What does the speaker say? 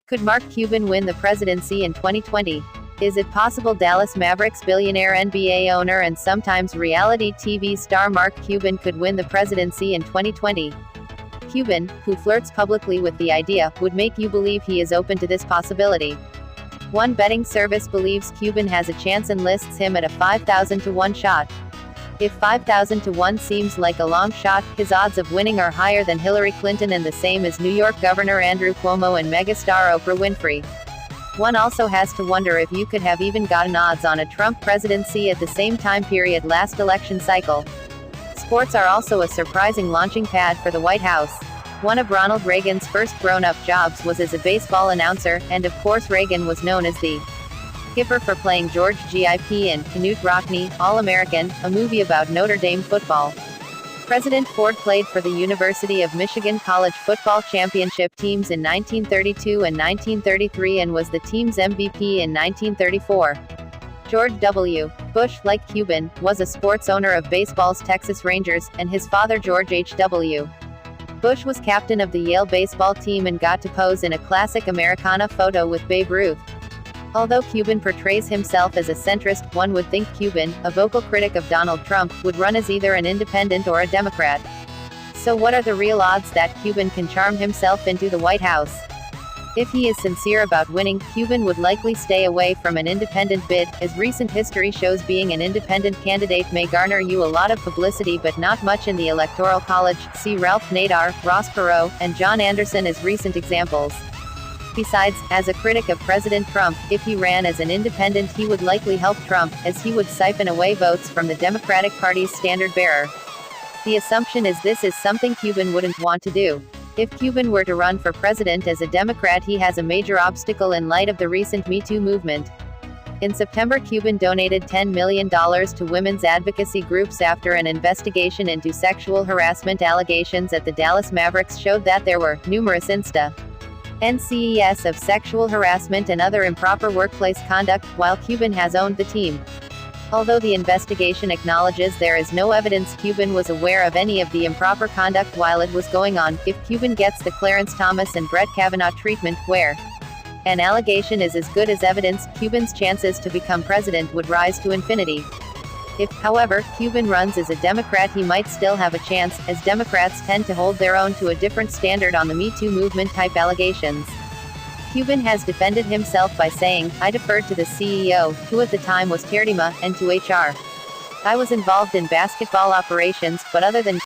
Could Mark Cuban win the presidency in 2020? Is it possible Dallas Mavericks billionaire NBA owner and sometimes reality TV star Mark Cuban could win the presidency in 2020? Cuban, who flirts publicly with the idea, would make you believe he is open to this possibility. One betting service believes Cuban has a chance and lists him at a 5,000 to 1 shot. If 5,000 to 1 seems like a long shot, his odds of winning are higher than Hillary Clinton and the same as New York Governor Andrew Cuomo and megastar Oprah Winfrey. One also has to wonder if you could have even gotten odds on a Trump presidency at the same time period last election cycle. Sports are also a surprising launching pad for the White House. One of Ronald Reagan's first grown-up jobs was as a baseball announcer, and of course Reagan was known as the Gipper for playing George Gip in Knute Rockne, All-American, a movie about Notre Dame football. President Ford played for the University of Michigan college football championship teams in 1932 and 1933 and was the team's MVP in 1934. George W. Bush, like Cuban, was a sports owner of baseball's Texas Rangers, and his father George H.W. Bush was captain of the Yale baseball team and got to pose in a classic Americana photo with Babe Ruth. Although Cuban portrays himself as a centrist, one would think Cuban, a vocal critic of Donald Trump, would run as either an independent or a Democrat. So what are the real odds that Cuban can charm himself into the White House? If he is sincere about winning, Cuban would likely stay away from an independent bid, as recent history shows being an independent candidate may garner you a lot of publicity but not much in the Electoral College. See Ralph Nader, Ross Perot, and John Anderson as recent examples. Besides, as a critic of President Trump, if he ran as an independent he would likely help Trump, as he would siphon away votes from the Democratic Party's standard-bearer. The assumption is this is something Cuban wouldn't want to do. If Cuban were to run for president as a Democrat he has a major obstacle in light of the recent Me Too movement. In September Cuban donated $10 million to women's advocacy groups after an investigation into sexual harassment allegations at the Dallas Mavericks showed that there were numerous NCES of sexual harassment and other improper workplace conduct, while Cuban has owned the team. Although the investigation acknowledges there is no evidence Cuban was aware of any of the improper conduct while it was going on, if Cuban gets the Clarence Thomas and Brett Kavanaugh treatment, where an allegation is as good as evidence, Cuban's chances to become president would rise to infinity. If, however, Cuban runs as a Democrat he might still have a chance, as Democrats tend to hold their own to a different standard on the Me Too movement-type allegations. Cuban has defended himself by saying, "I deferred to the CEO, who at the time was Terdima, and to HR. I was involved in basketball operations, but other than